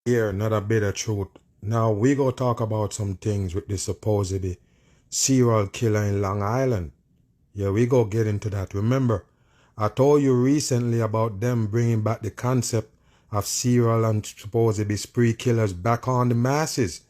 Here, not a bit of truth. Now we go talk about some things with the supposedly serial killer in Long Island. Yeah, we go get into that. Remember, I told you recently about them bringing back the concept of serial and supposedly spree killers back on the masses.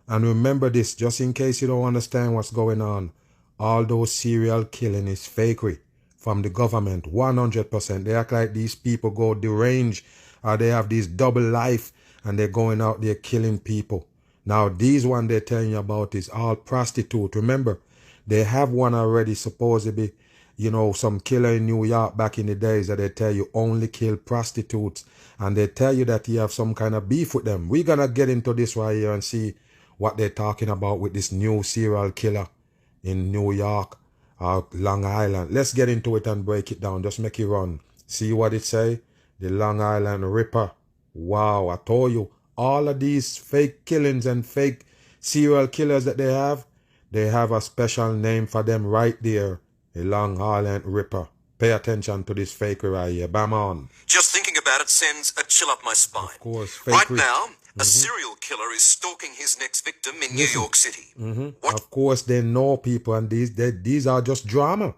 And remember this, just in case you don't understand what's going on. All those serial killing is fakery from the government, 100%. They act like these people go deranged or they have this double life and they're going out there killing people. Now, these one they're telling you about is all prostitute. Remember, they have one already supposedly, some killer in New York back in the days that they tell you only kill prostitutes. And they tell you that you have some kind of beef with them. We're going to get into this right here and see what they're talking about with this new serial killer in New York or Long Island. Let's get into it and break it down. Just make it run. See what it say? The Long Island Ripper. Wow, I told you, all of these fake killings and fake serial killers that they have a special name for them right there. The Long Island Ripper. Pay attention to this fakery right here. Bam on. Just thinking about it sends a chill up my spine. Of course, fakery. Right now, a serial killer is stalking his next victim in New York City. What? Of course, they know people, and these are just drama.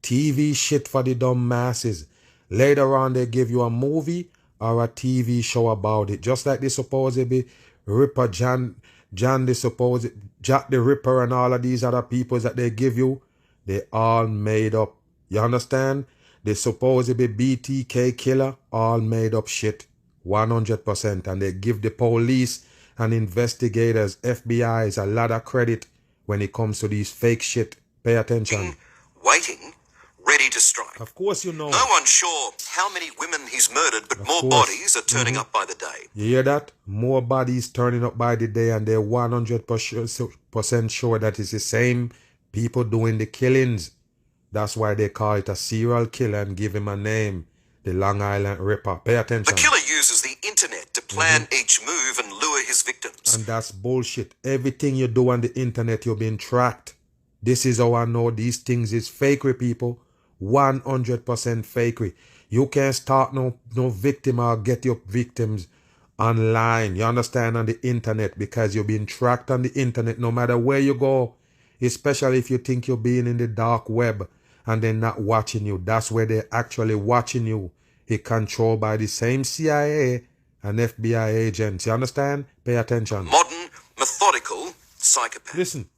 TV shit for the dumb masses. Later on, they give you a movie or a TV show about it. Just like the supposedly Ripper John the supposed Jack the Ripper and all of these other people that they give you, they all made up. You understand? The supposedly BTK killer, all made up shit. 100%. And they give the police and investigators, FBI's, a lot of credit when it comes to these fake shit. Pay attention. Waiting, ready to strike. Of course you know. No one's sure how many women he's murdered, but more bodies are turning up by the day. You hear that? More bodies turning up by the day, and they're 100% sure that it's the same people doing the killings. That's why they call it a serial killer and give him a name, the Long Island Ripper. Pay attention. The killer uses the internet to plan each move and lure his victims. And that's bullshit. Everything you do on the internet, you're being tracked. This is how I know these things is fakery, people. 100% fakery. You can't start no victim or get your victims online. You understand? On the internet, because you're being tracked on the internet no matter where you go. Especially if you think you're being in the dark web and they're not watching you. That's where they're actually watching you. It's controlled by the same CIA and FBI agents. You understand? Pay attention. Modern, methodical psychopath. Listen.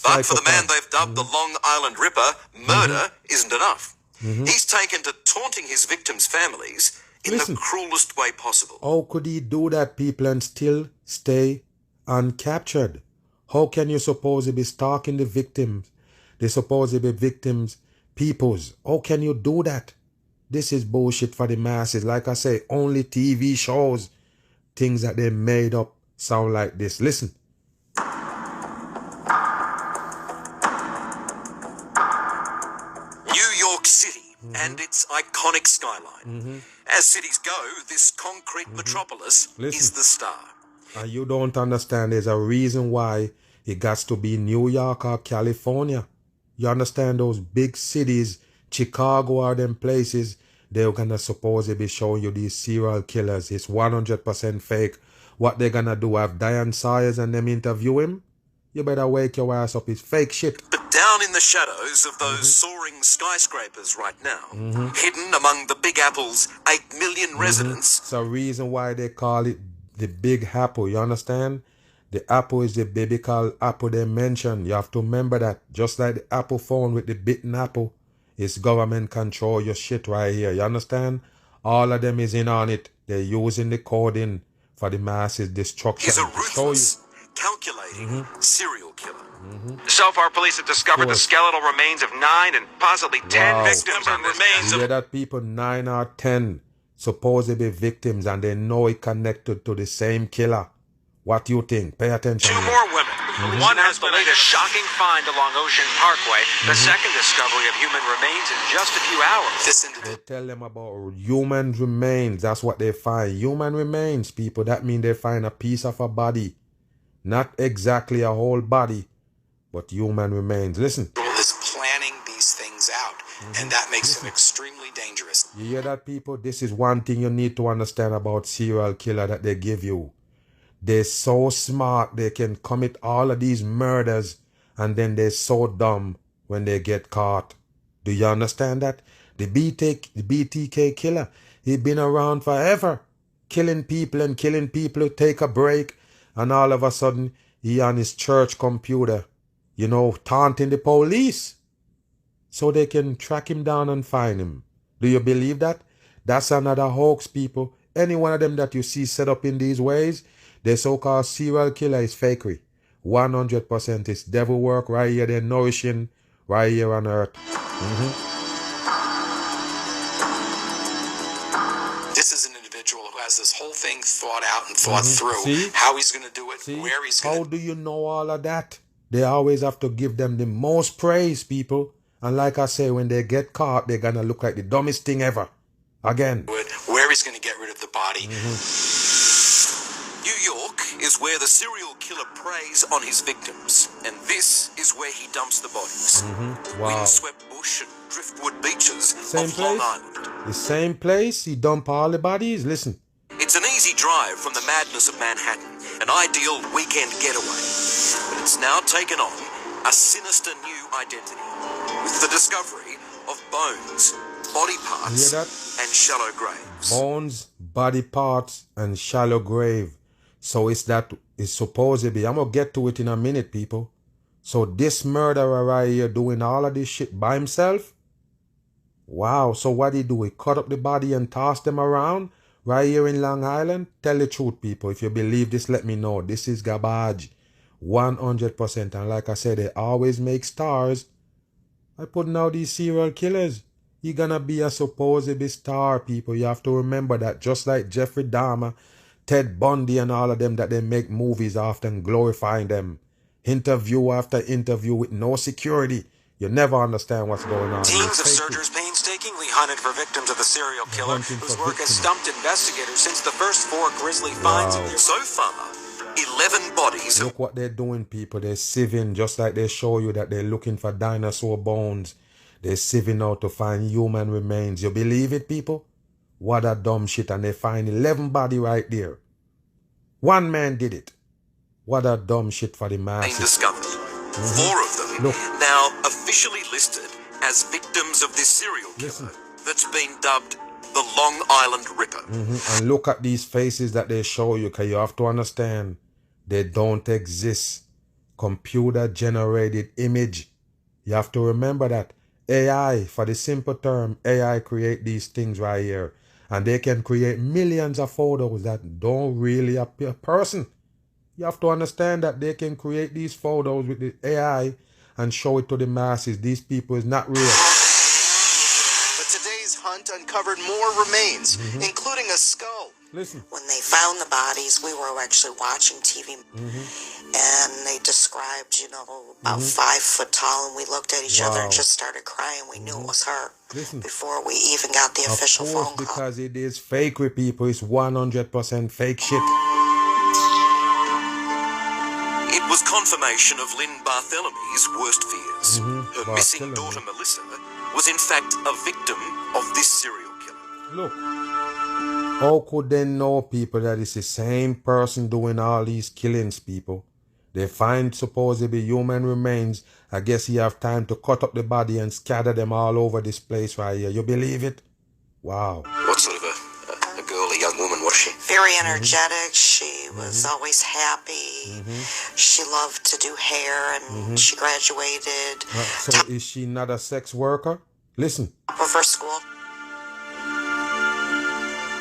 But for the man they've dubbed the Long Island Ripper, murder isn't enough. He's taken to taunting his victims' families in the cruelest way possible. How could he do that, people, and still stay uncaptured? How can you supposedly be stalking the victims, the supposedly victims, peoples? How can you do that? This is bullshit for the masses. Like I say, only TV shows, things that they made up sound like this. Listen. New York City and its iconic skyline. As cities go, this concrete metropolis is the star. And you don't understand, there's a reason why it got to be New York or California. You understand, those big cities, Chicago or them places, they're gonna supposedly be showing you these serial killers. It's 100% fake. What they're gonna do, have Diane Sayers and them interview him? You better wake your ass up. It's fake shit. But down in the shadows of those soaring skyscrapers right now, hidden among the Big Apple's 8 million residents. It's a reason why they call it the Big Apple. You understand? The apple is the biblical apple they mentioned. You have to remember that. Just like the Apple phone with the bitten apple, it's government control your shit right here. You understand? All of them is in on it. They're using the coding for the masses destruction. He's a ruthless, calculating serial killer. So far, police have discovered the skeletal remains of 9 and possibly 10 victims on this remains. You hear that, people? 9 or 10 supposedly victims, and they know it connected to the same killer. What do you think? Pay attention. 2 more women. One has the latest shocking find along Ocean Parkway. The second discovery of human remains in just a few hours. They tell them about human remains. That's what they find. Human remains, people. That means they find a piece of a body. Not exactly a whole body, but human remains. Listen. Is planning these things out, and that makes him extremely dangerous. You hear that, people? This is one thing you need to understand about serial killer that they give you. They're so smart, they can commit all of these murders, and then they're so dumb when they get caught. Do you understand that? The BTK killer, he been around forever, killing people who take a break, and all of a sudden, he on his church computer, taunting the police, so they can track him down and find him. Do you believe that? That's another hoax, people. Any one of them that you see set up in these ways, the so-called serial killer is fakery. 100% is devil work right here. They're nourishing right here on earth. This is an individual who has this whole thing thought out and thought through. See? How he's going to do it, See? where he's going to... How do you know all of that? They always have to give them the most praise, people. And like I say, when they get caught, they're going to look like the dumbest thing ever. Again. Where he's going to get rid of the body. New York is where the serial killer preys on his victims, and this is where he dumps the bodies. Wow. Windswept bush and driftwood beaches Same of Long place? Island. The same place he dump all the bodies? Listen. It's an easy drive from the madness of Manhattan, an ideal weekend getaway. But it's now taken on a sinister new identity, with the discovery of bones, body parts, Hear that? and shallow graves. Bones, body parts, and shallow grave. So it's supposed to be. I'm going to get to it in a minute, people. So this murderer right here doing all of this shit by himself? Wow. So what he do? He cut up the body and toss them around right here in Long Island? Tell the truth, people. If you believe this, let me know. This is garbage. 100%. And like I said, they always make stars. I putting out these serial killers. You're gonna be a supposed star, people. You have to remember that. Just like Jeffrey Dahmer, Ted Bundy, and all of them, that they make movies often glorifying them. Interview after interview with no security. You never understand what's going on. Teams of searchers painstakingly hunted for victims of the serial killer, whose work has stumped investigators since the first 4 grisly finds of their... So far, 11 bodies. Look what they're doing, people. They're sieving, just like they show you that they're looking for dinosaur bones. They're sieving out to find human remains. You believe it, people? What a dumb shit. And they find 11 bodies right there. One man did it. What a dumb shit for the masses. Discovered. 4 of them now officially listed as victims of this serial killer that's been dubbed the Long Island Ripper. And look at these faces that they show you, because you have to understand, they don't exist. Computer generated image. You have to remember that. AI, for the simple term, AI create these things right here. And they can create millions of photos that don't really appear a person. You have to understand that they can create these photos with the AI and show it to the masses. These people is not real. But today's hunt uncovered more remains, including a skull. Listen. When they found the bodies, we were actually watching TV, and they described, about 5 foot tall, and we looked at each other and just started crying. We knew it was her before we even got the official phone call. Because it is fake with people. It's 100% fake shit. It was confirmation of Lynn Barthelomew's worst fears. Her missing daughter, Melissa, was in fact a victim of this serial killer. Look. How could they know, people, that it's the same person doing all these killings, people? They find supposedly human remains. I guess he have time to cut up the body and scatter them all over this place right here. You believe it? Wow. What sort of a girl, a young woman was she? Very energetic. She was always happy. She loved to do hair, and she graduated. So is she not a sex worker? Listen. Top of her school.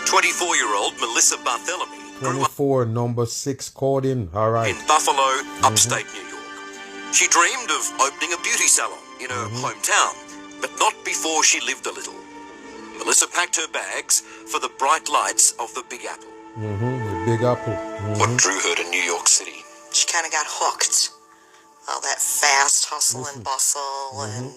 24-year-old Melissa Bartholomew 24, number 6 coding. All right. in Buffalo, upstate New York. She dreamed of opening a beauty salon in her hometown, but not before she lived a little. Melissa packed her bags for the bright lights of the Big Apple. The Big Apple. What drew her to New York City? She kind of got hooked. All that fast hustle and bustle, and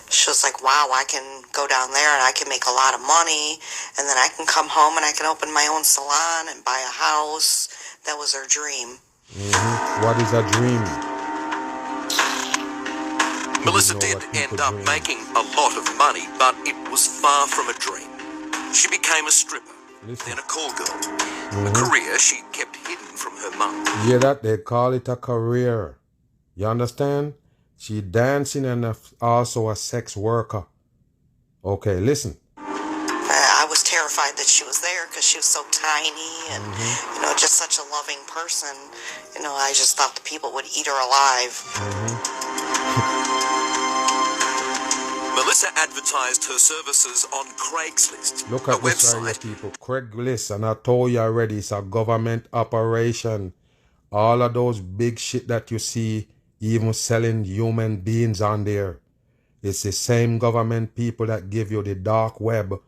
she was like, wow, I can go down there and I can make a lot of money, and then I can come home and I can open my own salon and buy a house. That was her dream. What is a dream? Melissa did end up making a lot of money, but it was far from a dream. She became a stripper, then a call girl, a career she kept hidden from from her mum. You hear that? They call it a career. You understand? She dancing and also a sex worker. Okay, listen. I was terrified that she was there because she was so tiny and, you know, just such a loving person. You know, I just thought the people would eat her alive. Melissa advertised her services on Craigslist, Look a at this right website. here, people. Craigslist, and I told you already, it's a government operation. All of those big shit that you see, even selling human beings on there, it's the same government people that give you the dark web,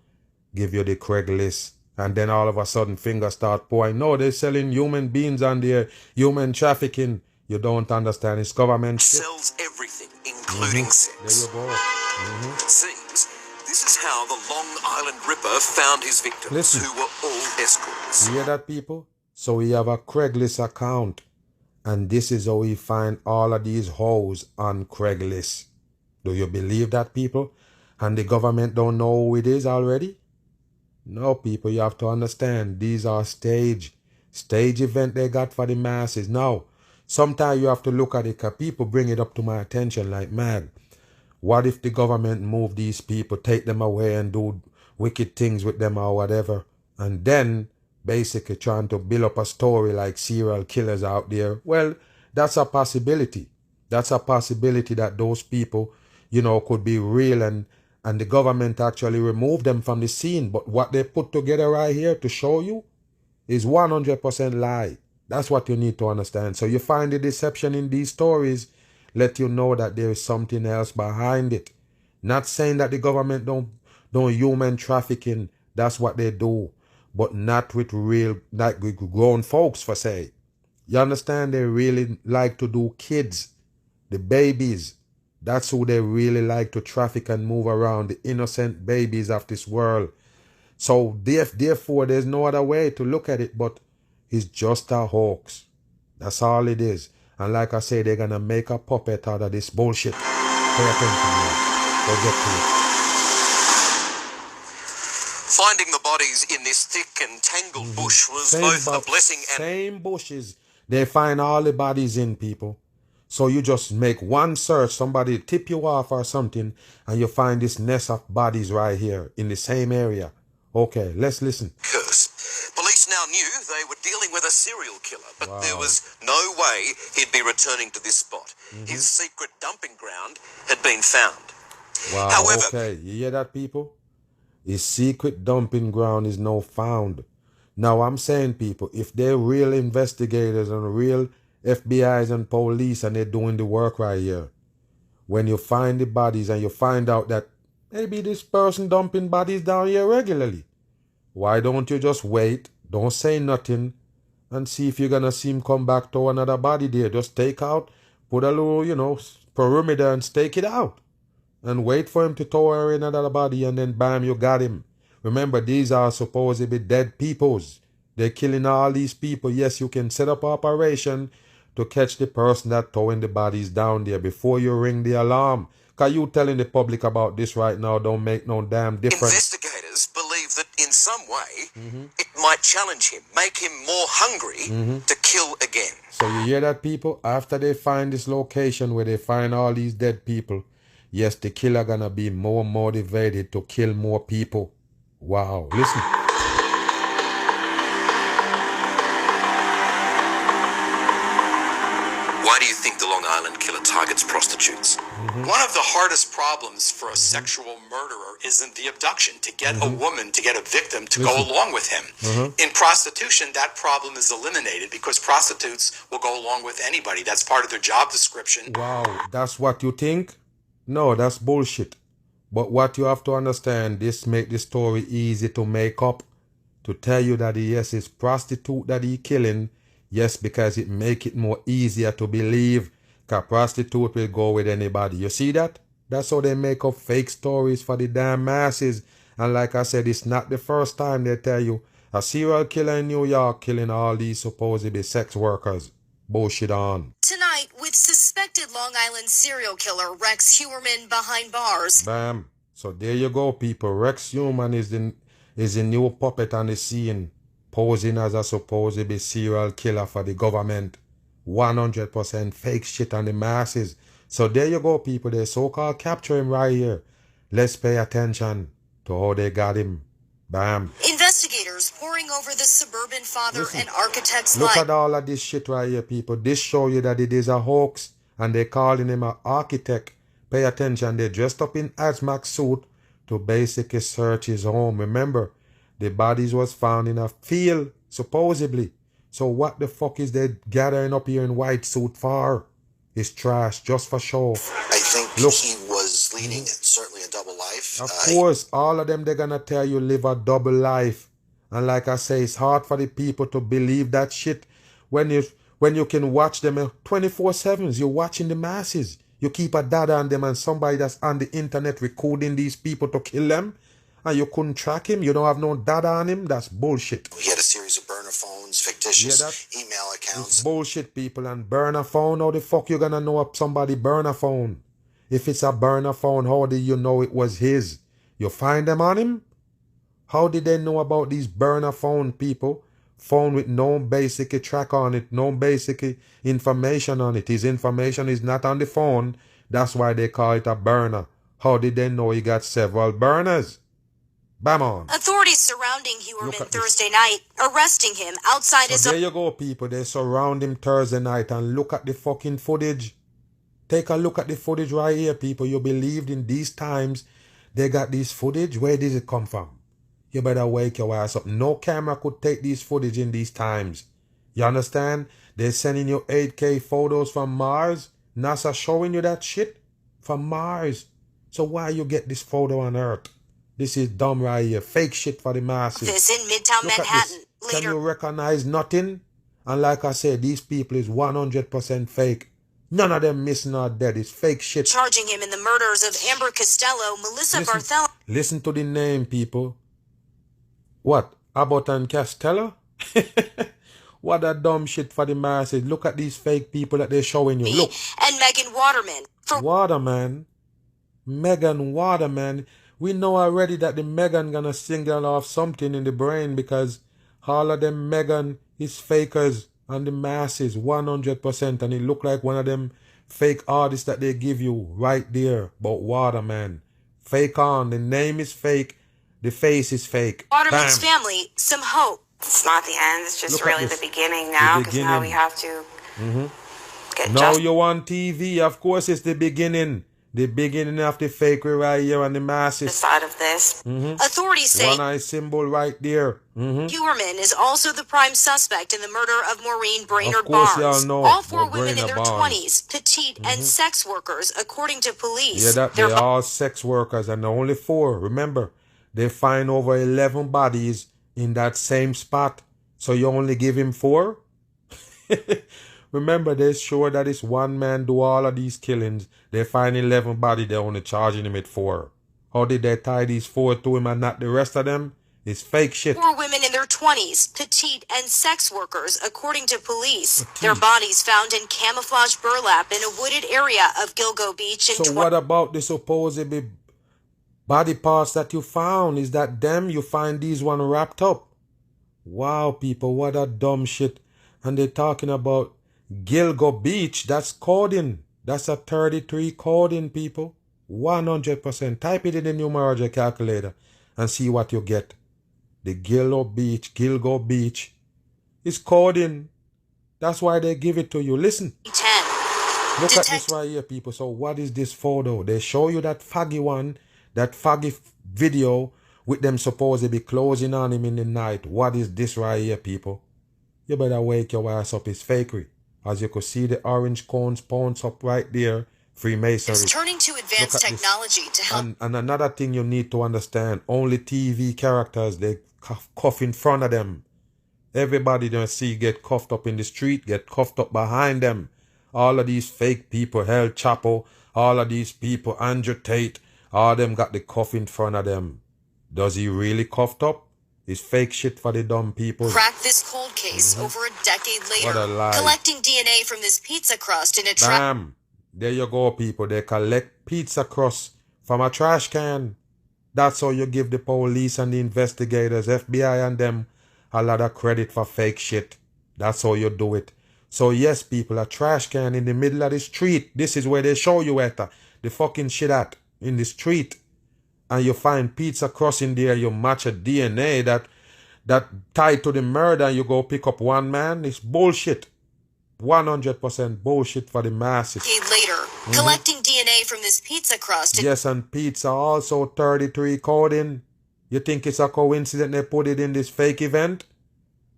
give you the Craigslist. And then all of a sudden fingers start pointing. No, they're selling human beings on there, human trafficking. You don't understand. It's government shit. Sells everything, including sex. There you go. It seems this is how the Long Island Ripper found his victims, Listen. who were all escorts. You hear that, people? So we have a Craigslist account. And this is how we find all of these hoes on Craigslist. Do you believe that, people? And the government don't know who it is already? No, people, you have to understand. These are stage event they got for the masses. Now, sometimes you have to look at it because people bring it up to my attention like, man, what if the government move these people, take them away and do wicked things with them or whatever, and then basically trying to build up a story like serial killers out there? Well, that's a possibility. That's a possibility that those people, you know, could be real and the government actually remove them from the scene. But what they put together right here to show you is 100% lie. That's what you need to understand. So you find the deception in these stories, let you know that there is something else behind it. Not saying that the government don't human trafficking. That's what they do. But not with real, like grown folks, for say. You understand? They really like to do kids, the babies. That's who they really like to traffic and move around, the innocent babies of this world. So therefore, there's no other way to look at it, but it's just a hoax. That's all it is. And like I say, they're going to make a puppet out of this bullshit. Pay attention to it. Go get to it. Finding the bodies in this thick and tangled bush was both a blessing and... Same bushes they find all the bodies in, people. So you just make one search, somebody tip you off or something, and you find this nest of bodies right here in the same area. Okay, let's listen. Curse. Police now knew they were dealing with a serial killer, but there was no way he'd be returning to this spot. His secret dumping ground had been found. Wow, However, okay, you hear that, people? His secret dumping ground is now found. Now, I'm saying, people, if they're real investigators and real FBIs and police and they're doing the work right here, when you find the bodies and you find out that maybe this person dumping bodies down here regularly, why don't you just wait, don't say nothing, and see if you're going to see him come back to another body there? Just take out, put a little, you know, perimeter and stake it out. And wait for him to tower in another body, and then bam, you got him. Remember, these are supposed to be dead peoples. They're killing all these people. Yes, you can set up an operation to catch the person that towing the bodies down there before you ring the alarm. Because you telling the public about this right now don't make no damn difference. investigators believe that in some way it might challenge him, make him more hungry to kill again. So you hear that, people? After they find this location where they find all these dead people, yes, the killer gonna be more motivated to kill more people. Wow, listen. Why do you think the Long Island killer targets prostitutes? One of the hardest problems for a sexual murderer isn't the abduction, to get a woman, to get a victim to go along with him. In prostitution, that problem is eliminated because prostitutes will go along with anybody. That's part of their job description. Wow, that's what you think? No, that's bullshit. But what you have to understand, this make the story easy to make up. To tell you that yes, it's prostitute that he killing. Yes, because it make it more easier to believe. Because prostitute will go with anybody. You see that? That's how they make up fake stories for the damn masses. And like I said, it's not the first time they tell you a serial killer in New York killing all these supposedly sex workers. Bullshit on. Tonight, with suspected Long Island serial killer Rex Heuermann behind bars. Bam. So there you go, people. Rex Heuermann is the new puppet on the scene. posing as a supposedly serial killer for the government. 100% fake shit on the masses. So there you go, people. They so-called capture him right here. Let's pay attention to how they got him. Bam. Investigators poring over the suburban father Listen, and architect's look life. at all of this shit right here, people. This show you that it is a hoax, and they calling him an architect. Pay attention. They dressed up in hazmat suit to basically search his home. Remember, the bodies was found in a field, supposedly. So what the fuck is they gathering up here in white suit for? It's trash, just for show. I think Look. he was leading certainly a double life. Of course, all of them, they're gonna tell you live a double life. And like I say, it's hard for the people to believe that shit when you can watch them 24/7. You're watching the masses. You keep a data on them and somebody that's on the internet recording these people to kill them, and you couldn't track him. You don't have no data on him. That's bullshit. He had a series of burner phones, fictitious email accounts. It's bullshit, people. And burner phone, how the fuck you gonna know if somebody burner phone? If it's a burner phone, how did you know it was his? You find them on him? How did they know about these burner phone, people? Phone with no basic track on it, no basic information on it. His information is not on the phone. That's why they call it a burner. How did they know he got several burners? Bam on. Authorities surrounding Huerman Thursday night, arresting him outside his... So there you go, people. They surround him Thursday night, and look at the fucking footage. Take a look at the footage right here, people. You believed in these times they got this footage? Where did it come from? You better wake your ass up. No camera could take this footage in these times. You understand? They're sending you 8K photos from Mars. NASA showing you that shit from Mars. So why you get this photo on Earth? This is dumb right here. Fake shit for the masses. This in Midtown Look Manhattan. Can you recognize nothing? And like I said, these people is 100% fake. None of them missing or dead. It's fake shit. Charging him in the murders of Amber Costello, Melissa Barthel. Listen to the name, people. What? Abbott and Costello? What a dumb shit for the masses. Look at these fake people that they're showing you. Look. And Megan Waterman. Waterman. Megan Waterman. We know already that the Megan gonna single off something in the brain because all of them Megan is fakers and the masses 100%, and it look like one of them fake artists that they give you right there. But Waterman. Fake on. The name is fake. The face is fake. Waterman's family, some hope. It's not the end. It's just really the beginning now, because now we have to get now you on TV. Of course, it's the beginning. The beginning of the fakery right here on the masses. side of this. Authorities say One eye symbol right there. Huerman is also the prime suspect in the murder of Maureen Brainerd Of course, Barnes. y'all know All four about women in Brainerd their Barnes. 20s, petite and sex workers, according to police. Yeah, that they're all sex workers, and only 4. Remember, they find over 11 bodies in that same spot. So you only give him 4? Remember, they're sure that it's one man do all of these killings. They find 11 bodies, they're only charging him with 4. How did they tie these 4 to him and not the rest of them? It's fake shit. 4 women in their 20s, petite and sex workers, according to police. Their bodies found in camouflage burlap in a wooded area of Gilgo Beach. So what about the supposed body parts that you found? Is that them? You find these one wrapped up? Wow, people, what a dumb shit. And they're talking about Gilgo Beach. That's coding. That's a 33 coding, people. 100%. Type it in the numerology calculator and see what you get. The Gilgo Beach is coding. That's why they give it to you. Listen. 10. Look at this right here, people. So what is this photo? They show you that foggy one, that foggy video with them supposed to be closing on him in the night. What is this right here, people? You better wake your ass up. It's fakery. As you could see, the orange cones pounds up right there. Freemasonry. It's turning to advanced technology to help. And another thing you need to understand, only TV characters, they cuff in front of them. Everybody you see get cuffed up in the street, get cuffed up behind them. All of these fake people, El Chapo, all of these people, Andrew Tate, all of them got the cuff in front of them. Does he really cuffed up? It's fake shit for the dumb people. Crack this cold case over a decade later. What a lie. Collecting DNA from this pizza crust in a trash. Bam! There you go, people. They collect pizza crust from a trash can. That's how you give the police and the investigators, FBI and them, a lot of credit for fake shit. That's how you do it. So yes, people, a trash can in the middle of the street. This is where they show you at the fucking shit at in the street. And you find pizza crust in there, you match a DNA that tied to the murder, and you go pick up one man. It's bullshit. 100% bullshit for the masses. Later, collecting DNA from this pizza crust. Yes, and pizza also 33 coding. You think it's a coincidence they put it in this fake event?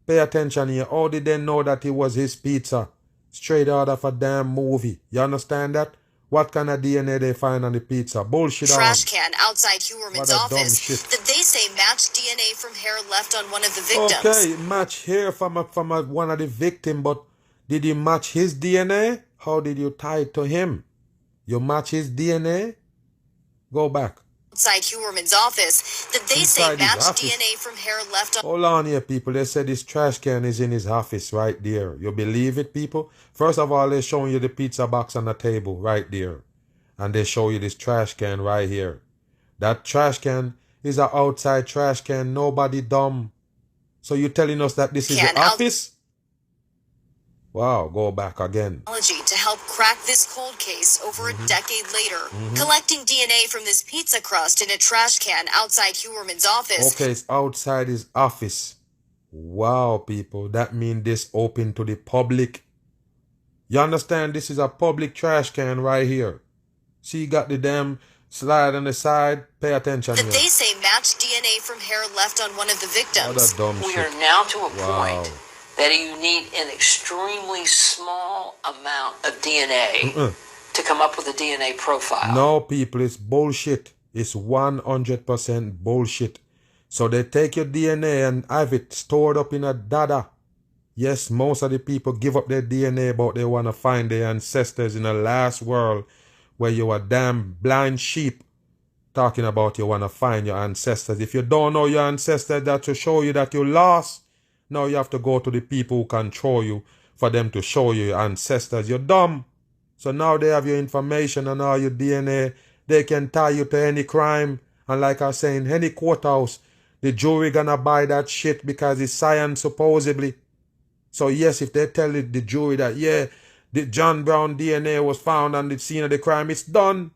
Pay attention here. How did they know that it was his pizza? Straight out of a damn movie. You understand that? What kind of DNA they find on the pizza? Bullshit. Trash can outside Huerman's office that they say matched DNA from hair left on one of the victims. Okay, match hair from one of the victims, but did you match his DNA? How did you tie it to him? You match his DNA? Go back. Outside Huerman's office that they say matched DNA from hair left on... Hold on here, people. They said this trash can is in his office right there. You believe it, people? First of all, they're showing you the pizza box on the table right there. And they show you this trash can right here. That trash can is an outside trash can. Nobody dumb. So you're telling us that this is the office? Wow, go back again. To help crack this cold case over a decade later. Collecting DNA from this pizza crust in a trash can outside Huerman's office. Okay, it's outside his office. Wow, people. That means this open to the public. You understand? This is a public trash can right here. See, you got the damn slide on the side. Pay attention that here. They say matched DNA from hair left on one of the victims. We are now to a point that you need an extremely small amount of DNA to come up with a DNA profile. No, people, it's bullshit. It's 100% bullshit. So they take your DNA and have it stored up in a data. Yes, most of the people give up their DNA, but they want to find their ancestors in the last world where you are damn blind sheep talking about you want to find your ancestors. If you don't know your ancestors, that will show you that you lost. Now you have to go to the people who control you for them to show you your ancestors. You're dumb. So now they have your information and all your DNA. They can tie you to any crime. And like I was saying, any courthouse, the jury gonna buy that shit because it's science supposedly. So yes, if they tell the jury that, yeah, the John Brown DNA was found on the scene of the crime, it's done.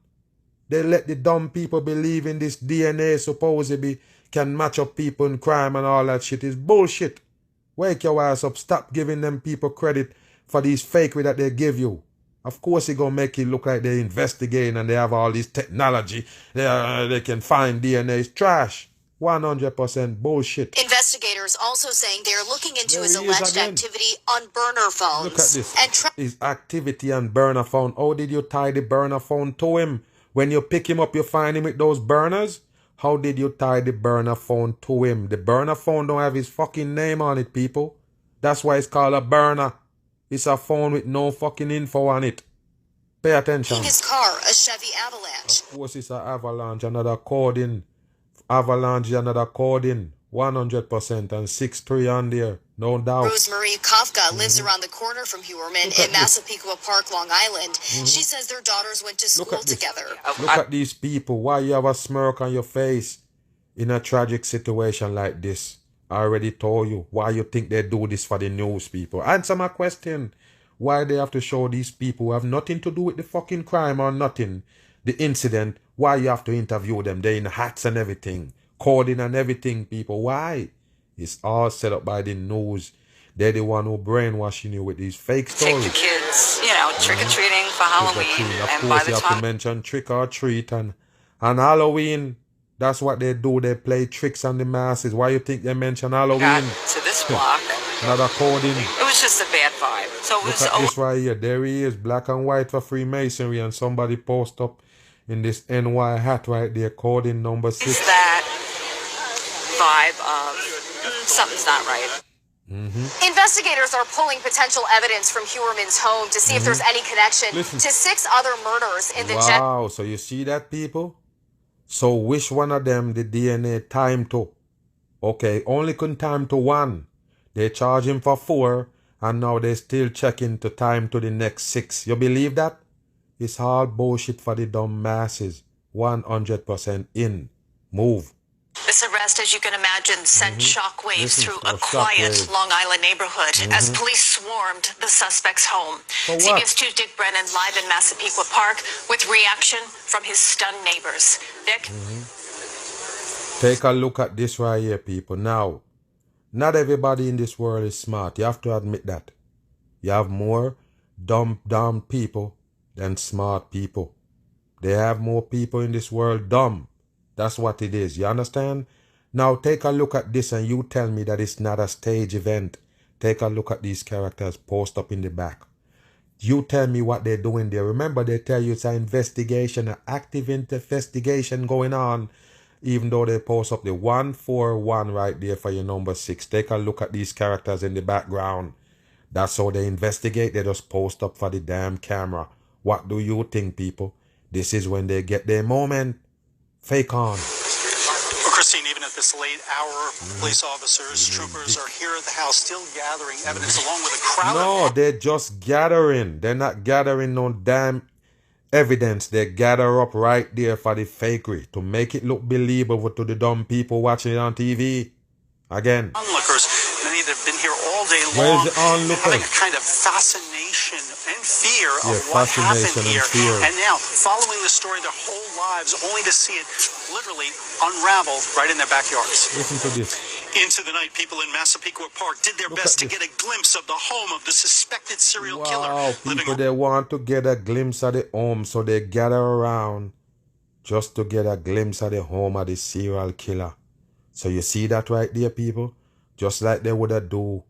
They let the dumb people believe in this DNA supposedly can match up people in crime and all that shit. Is bullshit. Wake your ass up. Stop giving them people credit for these fakery that they give you. Of course, it's going to make it look like they're investigating and they have all this technology. They can find DNA. It's trash. 100% bullshit. Investigators also saying they're looking into his alleged activity on burner phones. Look at this. His activity on burner phone. How did you tie the burner phone to him? When you pick him up, you find him with those burners? How did you tie the burner phone to him? The burner phone don't have his fucking name on it, people. That's why it's called a burner. It's a phone with no fucking info on it. Pay attention. In his car, a Chevy Avalanche. Of course, it's an Avalanche, another coding. Avalanche, another coding. 100% and 6'3" on there. No doubt. Rosemarie Kafka lives around the corner from Huerman in Massapequa Park, Long Island. She says their daughters went to school together. Look at these people. Why you have a smirk on your face in a tragic situation like this? I already told you. Why you think they do this for the news, people? Answer my question. Why they have to show these people who have nothing to do with the fucking crime or nothing, the incident? Why you have to interview them? They're in hats and everything. Coding and everything, people. Why? It's all set up by the news. They're the one who brainwashing you with these fake stories. Take the kids, trick-or-treating for Halloween. Of course, you have to mention trick-or-treat and Halloween. That's what they do. They play tricks on the masses. Why you think they mention Halloween? Got to this block. Another coding. It was just a bad vibe. So it was Look at this right here. There he is, black and white for Freemasonry, and somebody post up in this NY hat right there, coding number 6. It's that vibe of something's not right. Investigators are pulling potential evidence from Huerman's home to see if there's any connection to 6 other murders in the Wow, so you see that, people? So which one of them the DNA time to? Okay, only couldn't time to 1. They charge him for 4, and now they still checking to time to the next 6. You believe that? It's all bullshit for the dumb masses. 100% in. Move. This arrest, as you can imagine, sent shockwaves through a quiet Long Island neighborhood as police swarmed the suspect's home. CBS 2's Dick Brennan live in Massapequa Park with reaction from his stunned neighbors. Dick? Take a look at this right here, people. Now, not everybody in this world is smart. You have to admit that. You have more dumb people than smart people. They have more people in this world dumb. That's what it is. You understand? Now take a look at this and you tell me that it's not a stage event. Take a look at these characters post up in the back. You tell me what they're doing there. Remember, they tell you it's an investigation, an active investigation going on, even though they post up the 141 right there for your number 6. Take a look at these characters in the background. That's how they investigate. They just post up for the damn camera. What do you think, people? This is when they get their moment. Fake on. Well, Christine, even at this late hour, police officers, troopers are here at the house still gathering evidence along with a crowd. No, they're just gathering. They're not gathering no damn evidence. They gather up right there for the fakery to make it look believable to the dumb people watching it on TV. Again. Onlookers, many that have been here all day long. Where's the onlookers? Having a kind of fascination and fear of what happened here. And now, following the story their whole lives, only to see it literally unravel right in their backyards. Listen to this. Into the night, people in Massapequa Park did their best to get a glimpse of the home of the suspected serial killer. Wow, people, they want to get a glimpse of the home, so they gather around just to get a glimpse of the home of the serial killer. So you see that right there, people? Just like they would have do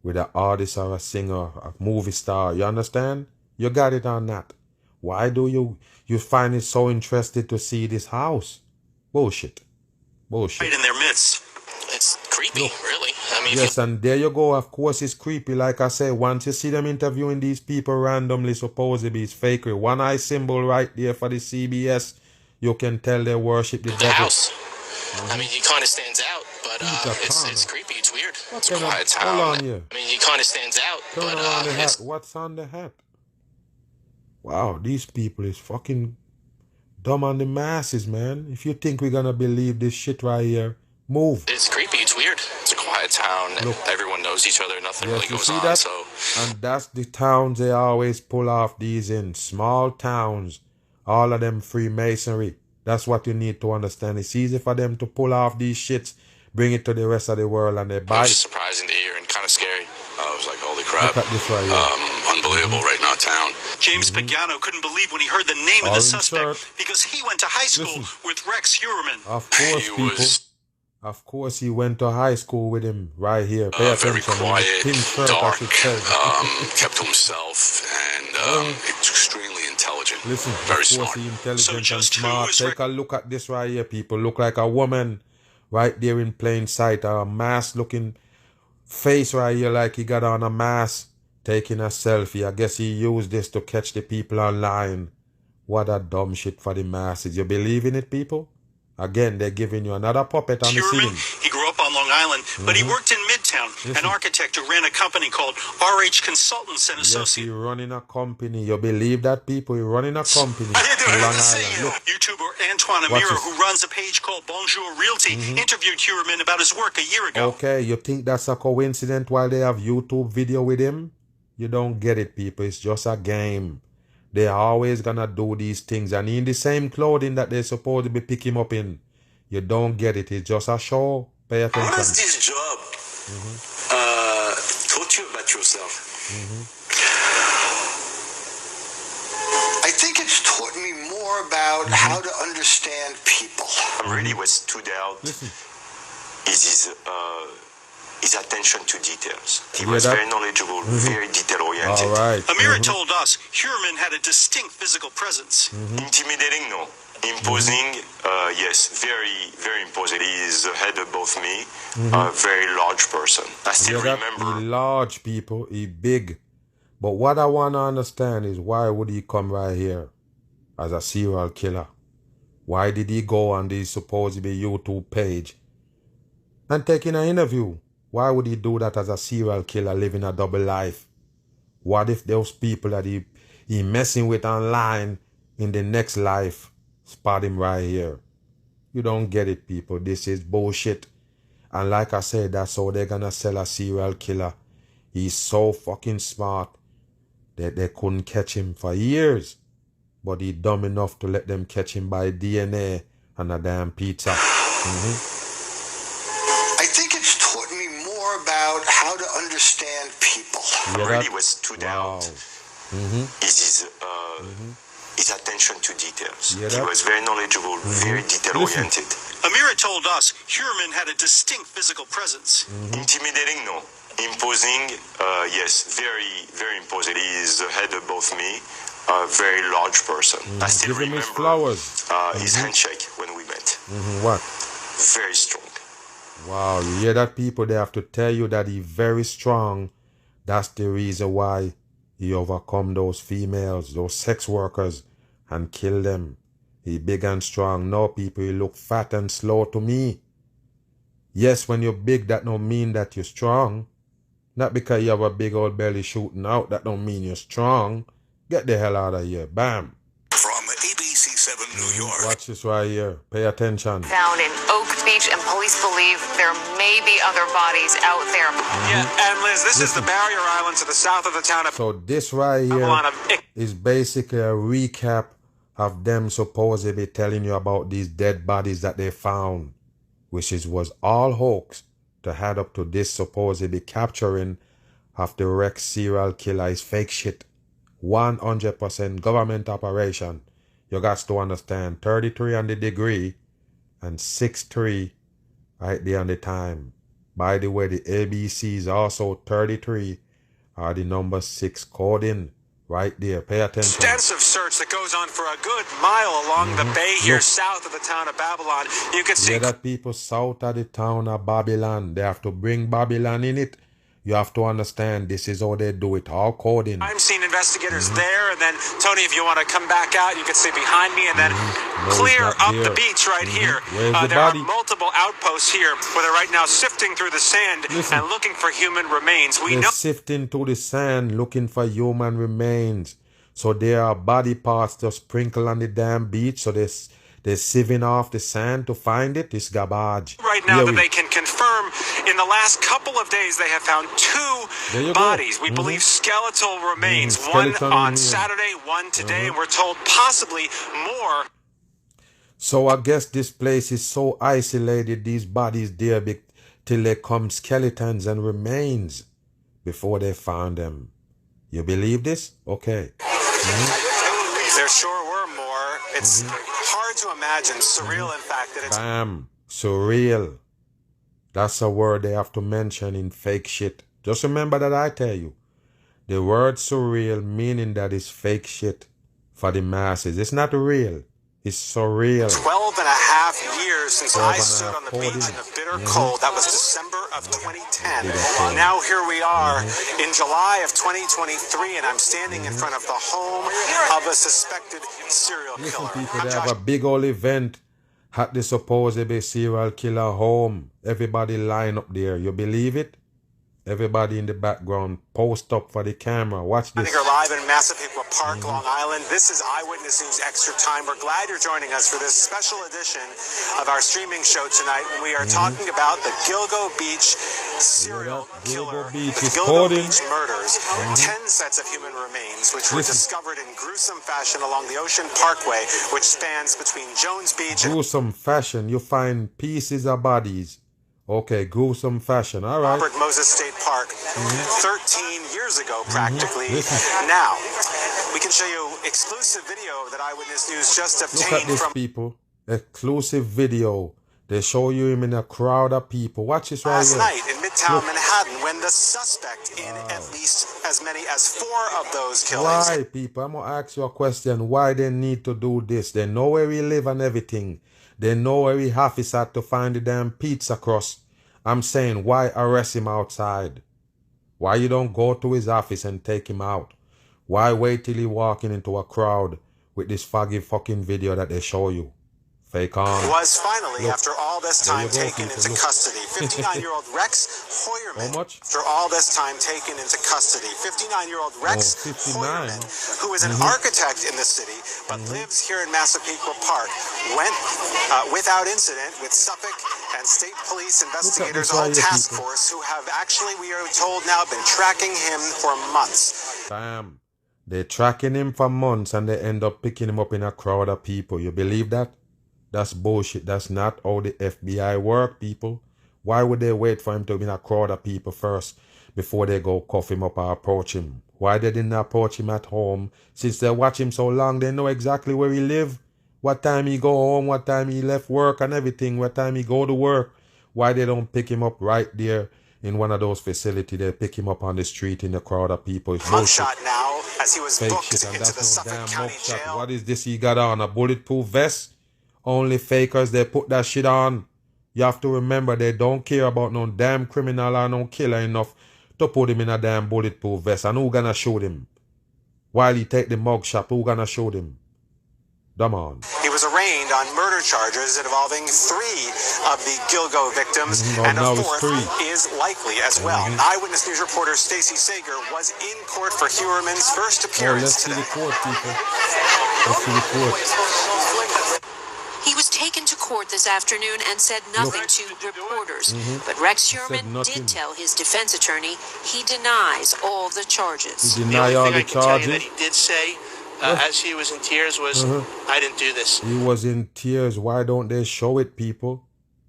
with an artist or a singer, a movie star. You understand? You got it on that. Why do you find it so interested to see this house? Bullshit. Bullshit. Right in their midst. It's creepy, really. I mean, yes, and there you go. Of course, it's creepy. Like I say, once you see them interviewing these people randomly, supposedly it's fakery. One eye symbol right there for the CBS. You can tell they worship the devil. House. I mean, he kind of stands out, but it's creepy. It's weird. It's a quiet town. Hold on here. I mean, he kind of stands out, Turn but around the hat. What's on the hat? Wow, these people is fucking dumb on the masses, man. If you think we're gonna believe this shit right here, move. It's creepy. It's weird. It's a quiet town. Look. Everyone knows each other. Nothing really goes on. That? So, and that's the towns they always pull off these in. Small towns. All of them Freemasonry. That's what you need to understand. It's easy for them to pull off these shits, bring it to the rest of the world, and they buy it. It was surprising to hear and kind of scary. I was like, holy crap. Look at this right here. Unbelievable right now, town. James Pagano couldn't believe when he heard the name of the suspect because he went to high school with Rex Heuermann. Of course, people. Of course, he went to high school with him right here. Pay very attention. quiet, dark, kept to himself, and extremely intelligent. Listen, very of smart. course, he's intelligent and smart. Take a look at this right here, people. Look like a woman right there in plain sight. A mask-looking face right here like he got on a mask, taking a selfie. I guess he used this to catch the people online. What a dumb shit for the masses. You believe in it, people? Again, they're giving you another puppet on the scene. He grew up on Long Island, but he worked in Midtown. An architect who ran a company called RH Consultants and Associates. Yes, he's running a company. You believe that, people? He's running a company in Long Island. Look. YouTuber Antoine Amira, who runs a page called Bonjour Realty, interviewed Heuermann about his work a year ago. Okay, you think that's a coincidence while they have YouTube video with him? You don't get it, people. It's just a game. They're always gonna do these things, and in the same clothing that they're supposed to be picking him up in. You don't get it. It's just a show. Pay attention. How does this job taught you about yourself? I think it's taught me more about how to understand people. Really what stood out is his attention to details. He was very knowledgeable, very detail-oriented. All right. Amira told us Heuermann had a distinct physical presence. Intimidating, no. Imposing, yes, very, very imposing. He is the head above me, a very large person. I still remember. He large, people. He big. But what I want to understand is why would he come right here as a serial killer? Why did he go on this supposedly YouTube page and taking an interview? Why would he do that as a serial killer living a double life? What if those people that he messing with online in the next life spot him right here? You don't get it, people. This is bullshit. And like I said, that's how they're gonna sell a serial killer. He's so fucking smart that they couldn't catch him for years. But he's dumb enough to let them catch him by DNA and a damn pizza. I think it's taught me more about how to understand people. Really what stood out is his attention to details. He was very knowledgeable, very detail-oriented. Amira told us Heuermann had a distinct physical presence. Intimidating, no. Imposing, yes, very, very imposing. He is ahead above me, a very large person. I still remember his handshake when we met. What? Very strong. Wow, you hear that, people? They have to tell you that he's very strong. That's the reason why he overcome those females, those sex workers, and kill them. He big and strong. No, people, he look fat and slow to me. Yes, when you're big, that don't mean that you're strong. Not because you have a big old belly shooting out, that don't mean you're strong. Get the hell out of here. Bam. From ABC 7 New York. Watch this right here. Pay attention. Found in Oak Beach, and police believe there may be other bodies out there. Yeah, and Liz, this is the barrier island to the south of the town of... So this right here is basically a recap of them supposedly telling you about these dead bodies that they found, which was all hoax to head up to this supposedly capturing of the Rex serial killer is fake shit. 100% government operation. You got to understand, 33 on the degree and 6'3" right there on the time. By the way, the ABC is also 33 or the number 6 coding right there. Pay attention. Extensive search that goes on for a good mile along the bay here south of the town of Babylon. You can see that people south of the town of Babylon. They have to bring Babylon in it. You have to understand this is how they do it, all coding. I'm seeing investigators there, and then Tony, if you want to come back out, you can see behind me, and then clear up the beach right here. There are multiple outposts here where they're right now sifting through the sand and looking for human remains. They're sifting through the sand looking for human remains. So there are body parts just sprinkled on the damn beach. So they're sieving off the sand to find it. It's garbage. Right now that they can confirm, in the last couple of days, they have found 2 bodies. We believe skeletal remains. One on Saturday, one today, and we're told possibly more. So I guess this place is so isolated, these bodies there, till they come skeletons and remains before they found them. You believe this? Okay. There sure were more. It's hard to imagine. Surreal, in fact, that it's... Bam. Surreal. That's a word they have to mention in fake shit. Just remember that I tell you. The word surreal meaning that it's fake shit for the masses. It's not real. It's surreal. 12 and a half years since I stood on the beach in the bitter cold. That was December of 2010. Now here we are in July of 2023, and I'm standing in front of the home of a suspected serial killer. People, they have a big old event at the supposed serial killer home. Everybody line up there. You believe it? Everybody in the background post up for the camera. Watch this. We're live in Massapequa Park, Long Island. This is Eyewitness News Extra Time. We're glad you're joining us for this special edition of our streaming show tonight when we are talking about the Gilgo Beach serial killer, the Gilgo Beach murders. 10 sets of human remains which were discovered in gruesome fashion along the Ocean Parkway, which spans between Jones Beach and... Gruesome fashion. You find pieces of bodies. Okay, gruesome fashion. All right. Robert Moses State Park, 13 years ago, practically. Now, we can show you exclusive video that Eyewitness News just obtained. Look at this, people. Exclusive video. They show you him in a crowd of people. Watch this right last here. night in Midtown Manhattan, when the suspect in at least as many as 4 of those killings. Why, people? I'm going to ask you a question. Why they need to do this? They know where we live and everything. They know where we have is at to find the damn pizza crust. I'm saying, why arrest him outside? Why you don't go to his office and take him out? Why wait till he walking into a crowd with this foggy fucking video that they show you? Fake on. Was finally, Look, after all this there time, you go, taken people. into Look. custody. 59-year-old Rex Hoyerman. How much? After all this time taken into custody. 59-year-old Rex 59. Hoyerman, who is an architect in the city, but lives here in Massapequa Park, went without incident with Suffolk and state police investigators, a whole task force, who have actually, we are told now, been tracking him for months. Damn. They're tracking him for months and they end up picking him up in a crowd of people. You believe that? That's bullshit. That's not how the FBI work, people. Why would they wait for him to be in a crowd of people first before they go cuff him up or approach him? Why they didn't approach him at home? Since they watch him so long, they know exactly where he live, what time he go home, what time he left work and everything, what time he go to work. Why they don't pick him up right there in one of those facilities? They pick him up on the street in a crowd of people. It's bullshit. Mugshot now, as he was Fake booked shit, and into the that's no Suffolk damn County mugshot. Jail. What is this he got on? A bulletproof vest? Only fakers, they put that shit on. You have to remember, they don't care about no damn criminal or no killer enough to put him in a damn bulletproof vest. And who gonna shoot him? While he take the mugshot, who gonna shoot him? Come on. He was arraigned on murder charges involving 3 of the Gilgo victims, and a 4th is likely as well. Eyewitness News reporter Stacey Sager was in court for Hoyerman's first appearance today. Let's see the court, people. Let's see the court. He was taken to court this afternoon and said nothing to reporters. But Rex Hoyerman did tell his defense attorney he denies all the charges. He denied all the charges? That he did say, as he was in tears, was, I didn't do this. He was in tears. Why don't they show it, people?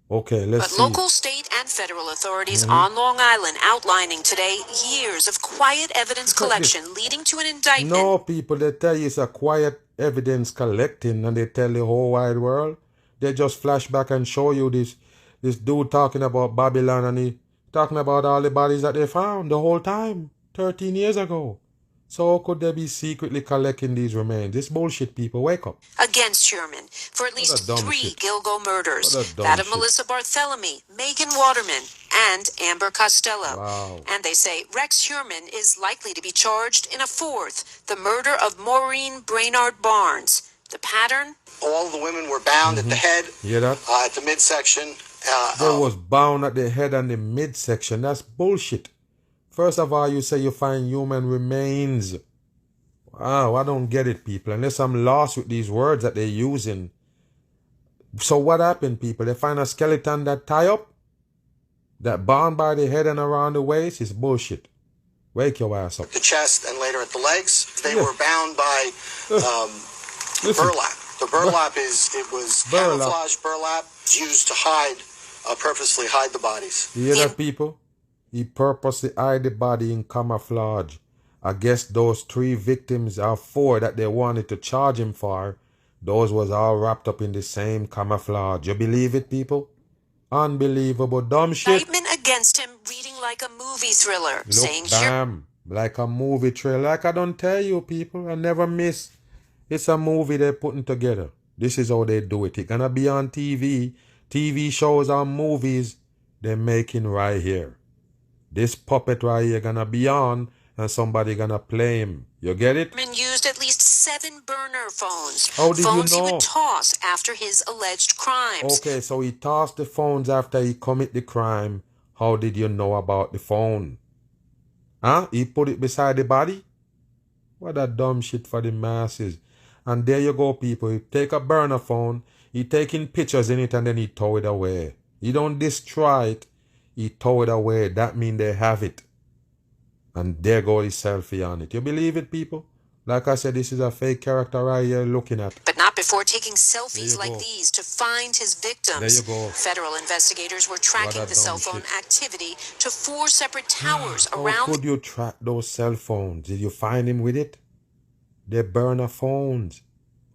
Okay, let's see. But local, state, and federal authorities on Long Island outlining today years of quiet evidence collection leading to an indictment. No, people, they tell you it's a quiet evidence collecting and they tell the whole wide world. They just flash back and show you this dude talking about Babylon and he talking about all the bodies that they found the whole time, 13 years ago. So how could they be secretly collecting these remains? This bullshit, people. Wake up. Against Hoyerman for at least 3 Gilgo murders. That of Melissa Barthelemy, Megan Waterman, and Amber Costello. Wow. And they say Rex Hoyerman is likely to be charged in a 4th, the murder of Maureen Brainard Barnes. The pattern? All the women were bound at the head, Hear that? at the midsection. They was bound at the head and the midsection. That's bullshit. First of all, you say you find human remains. Wow, I don't get it, people. Unless I'm lost with these words that they're using. So what happened, people? They find a skeleton that tie up? That bound by the head and around the waist? Is bullshit. Wake your ass up. The chest and later at the legs. They were bound by burlap. The burlap was camouflage burlap used to purposely hide the bodies. You hear that, people? He purposely hide the body in camouflage. I guess those 3 victims or 4 that they wanted to charge him for, those was all wrapped up in the same camouflage. You believe it, people? Unbelievable dumb shit. Indictment against him reading like a movie thriller. Look, saying bam, like a movie trailer. Like I don't tell you, people, I never miss. It's a movie they're putting together. This is how they do it. It's gonna be on TV. TV shows or movies they're making right here. This puppet right here gonna be on and somebody gonna play him. You get it? Hoyerman used at least 7 burner phones. How did phones you know? he would toss after his alleged crimes. Okay, so he tossed the phones after he commit the crime. How did you know about the phone? Huh? He put it beside the body? What a dumb shit for the masses. And there you go, people. He take a burner phone, he taking pictures in it and then he throw it away. He don't destroy it. He throw it away. That means they have it. And there go the selfie on it. You believe it, people? Like I said, this is a fake character right here looking at. But not before taking selfies like these to find his victims. There you go. Federal investigators were tracking the cell phone activity to 4 separate towers around. How could you track those cell phones? Did you find him with it? They burner phones.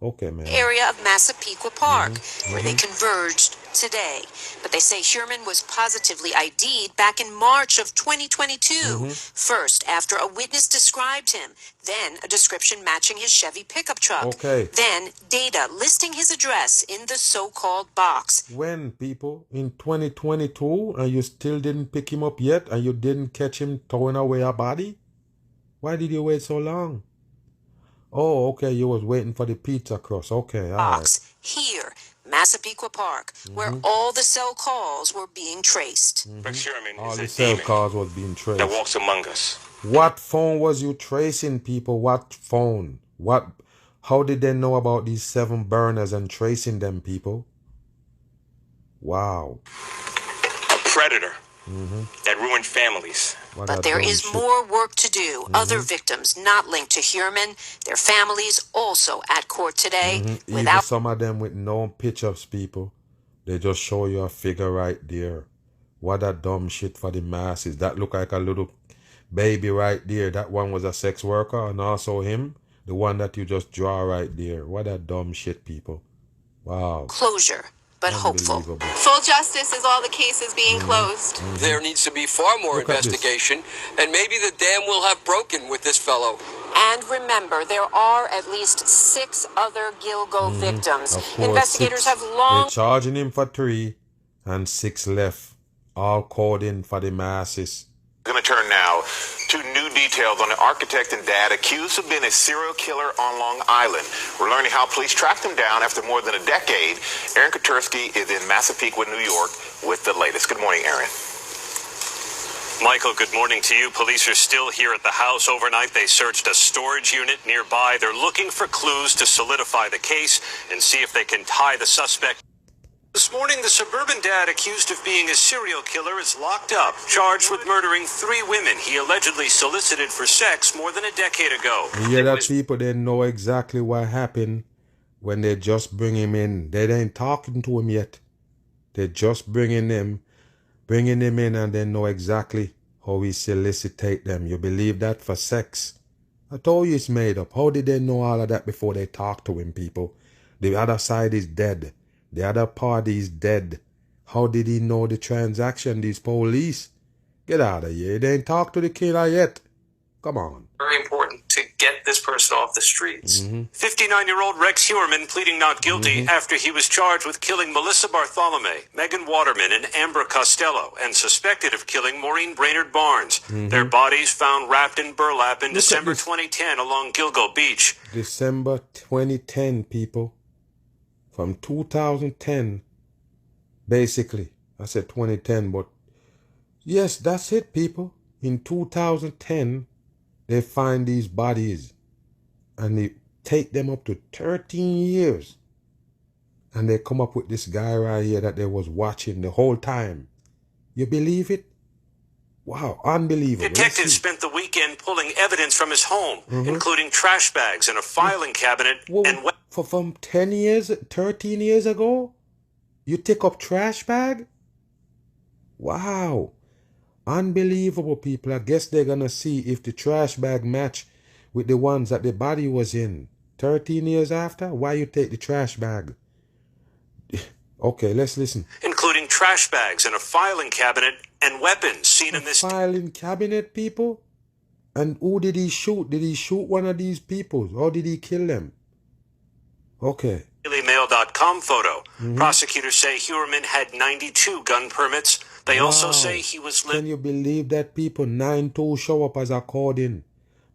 Okay, man. Area of Massapequa Park, where they converged today. But they say Hoyerman was positively ID'd back in March of 2022. First, after a witness described him, then a description matching his Chevy pickup truck. Okay. Then data listing his address in the so-called box. When, people? In 2022 and you still didn't pick him up yet and you didn't catch him throwing away a body? Why did you wait so long? Oh, okay, you was waiting for the pizza crust. Okay, all right. Here, Massapequa Park, where all the cell calls were being traced. Rex Sherman All is the a cell demon calls was being traced. that walks among us. What phone was you tracing, people? What phone? What? How did they know about these 7 burners and tracing them, people? Wow. A predator that ruined families. What But a there dumb is shit. more work to do. Other victims not linked to Heuermann, their families also at court today Even without... some of them with no pictures, people. They just show you a figure right there. What a dumb shit for the masses. That look like a little baby right there. That one was a sex worker, and also him, the one that you just draw right there. What a dumb shit, people. Wow. closure, but hopeful. Unbelievable. Full justice is all the cases being closed. There needs to be far more Look at this. investigation, and maybe the dam will have broken with this fellow. And remember, there are at least 6 other Gilgo victims. Of course, Investigators 6. have long... They're charging him for 3 and 6 left. All called in for the masses. We're going to turn now to new details on the architect and dad accused of being a serial killer on Long Island. We're learning how police tracked him down after more than a decade. Aaron Katursky is in Massapequa, New York with the latest. Good morning, Aaron. Michael, good morning to you. Police are still here at the house overnight. They searched a storage unit nearby. They're looking for clues to solidify the case and see if they can tie the suspect. This morning, the suburban dad accused of being a serial killer is locked up, charged with murdering 3 women he allegedly solicited for sex more than a decade ago. You hear that, people? They know exactly what happened when they just bring him in. They ain't talking to him yet. They're just bringing him in, and they know exactly how he solicitate them. You believe that for sex? I told you it's made up. How did they know all of that before they talk to him, people? The other side is dead. The other party is dead. How did he know the transaction, these police? Get out of here. They ain't talked to the killer yet. Come on. Very important to get this person off the streets. 59-year-old Rex Heuermann pleading not guilty after he was charged with killing Melissa Bartholomew, Megan Waterman, and Amber Costello, and suspected of killing Maureen Brainerd Barnes. Their bodies found wrapped in burlap in December 2010 along Gilgo Beach. December 2010, people. From 2010, basically. I said 2010, but yes, that's it, people. In 2010, they find these bodies and they take them up to 13 years. And they come up with this guy right here that they was watching the whole time. You believe it? Wow, unbelievable. Detectives spent the weekend pulling evidence from his home, including trash bags and a filing cabinet and... From 10 years, 13 years ago? You take up trash bag? Wow. Unbelievable, people. I guess they're going to see if the trash bag match with the ones that the body was in. 13 years after? Why you take the trash bag? Okay, let's listen. Including trash bags and a filing cabinet and weapons seen in this... Filing cabinet, people? And who did he shoot? Did he shoot one of these people? Or did he kill them? Okay. DailyMail.com photo. Prosecutors say Heuermann had 92 gun permits. They also say he was... Can you believe that, people? 92 show up as according.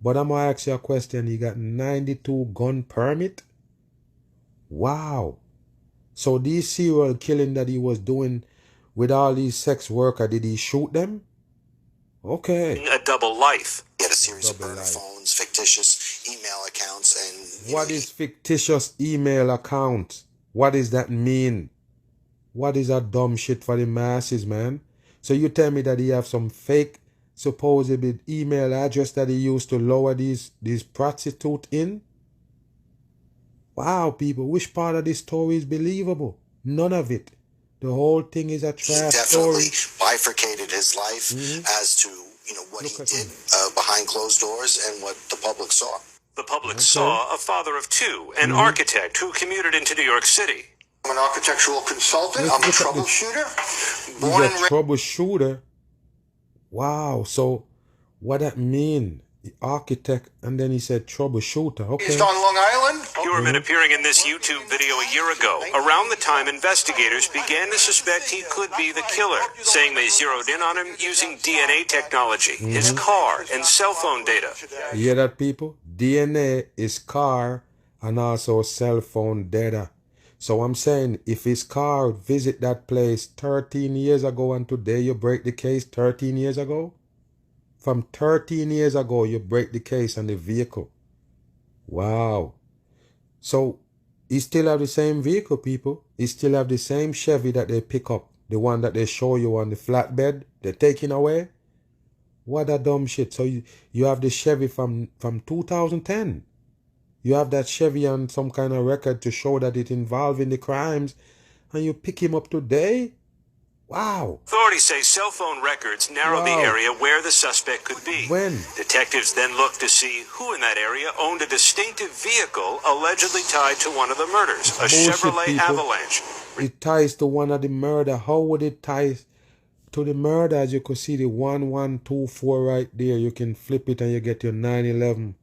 But I'm going to ask you a question. He got 92 gun permit? Wow. So these serial killing that he was doing with all these sex workers, did he shoot them? Okay. A double life. He had a series of burner phones, fictitious email accounts, and... What is fictitious email account? What does that mean? What is that dumb shit for the masses, man? So you tell me that he have some fake supposed email address that he used to lower these prostitutes in? Wow, people, which part of this story is believable? None of it. The whole thing is a trash story. He definitely bifurcated his life as to, what he did behind closed doors and what the public saw. The public saw a father of 2, an architect who commuted into New York City. I'm an architectural consultant. I'm a troubleshooter. He's a troubleshooter. Wow. So what that mean? The architect, and then he said troubleshooter. Okay. He's on Long Island. Heuermann appearing in this YouTube video a year ago, around the time investigators began to suspect he could be the killer, saying they zeroed in on him using DNA technology, his car, and cell phone data. You hear that, people? DNA is car and also cell phone data. So I'm saying, if his car visit that place 13 years ago and today you break the case 13 years ago? From 13 years ago, you break the case on the vehicle. Wow. So, he still have the same vehicle, people. He still have the same Chevy that they pick up. The one that they show you on the flatbed. They're taking away. What a dumb shit. So, you have the Chevy from 2010. You have that Chevy on some kind of record to show that it involved in the crimes. And you pick him up today? Wow. Authorities say cell phone records narrowed the area where the suspect could be. When? Detectives then looked to see who in that area owned a distinctive vehicle allegedly tied to one of the murders, a Chevrolet people. Avalanche. It ties to one of the murder. How would it tie to the murder? As you could see the 1124 right there. You can flip it and you get your 911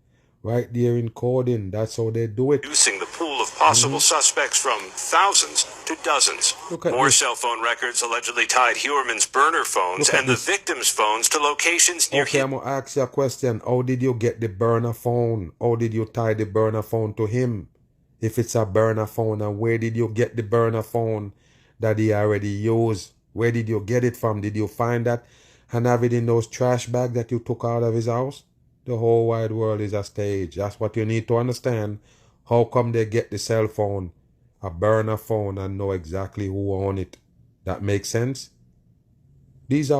right there in coding. That's how they do it. Reducing the pool of possible suspects from thousands to dozens. More cell phone records allegedly tied Huerman's burner phones and the victims' phones to locations near I'm going to ask you a question. How did you get the burner phone? How did you tie the burner phone to him? If it's a burner phone, and where did you get the burner phone that he already used? Where did you get it from? Did you find that and have it in those trash bags that you took out of his house? The whole wide world is a stage. That's what you need to understand. How come they get the cell phone, a burner phone, and know exactly who own it? That makes sense? This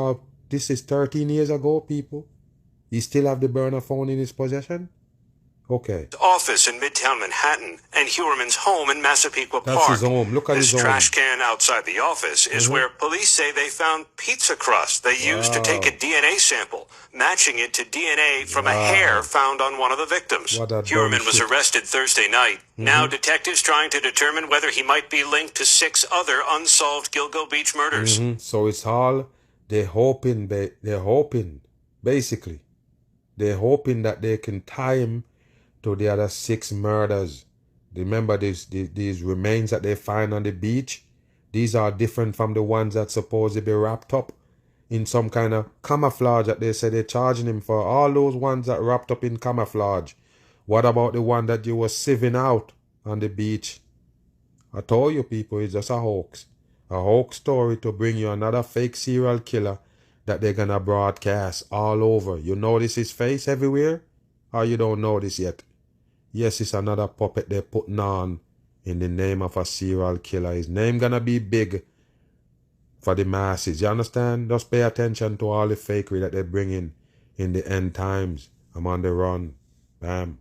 is 13 years ago, people. He still have the burner phone in his possession? Okay. Office in Midtown Manhattan and Huerman's home in Massapequa Park. That's his home. Look at his home. This trash can outside the office is where police say they found pizza crust they used to take a DNA sample, matching it to DNA from a hair found on one of the victims. Huerman was arrested Thursday night. Now detectives trying to determine whether he might be linked to 6 other unsolved Gilgo Beach murders. So it's all, they're hoping, basically. They're hoping that they can tie him to the other 6 murders. Remember these remains that they find on the beach? These are different from the ones that supposed to be wrapped up in some kind of camouflage that they say they're charging him for. All those ones that wrapped up in camouflage. What about the one that you were sieving out on the beach? I told you, people, it's just a hoax. A hoax story to bring you another fake serial killer that they're gonna broadcast all over. You notice his face everywhere? Or you don't notice yet? Yes, it's another puppet they're putting on in the name of a serial killer. His name gonna be big for the masses. You understand? Just pay attention to all the fakery that they bring in the end times. I'm on the run. Bam.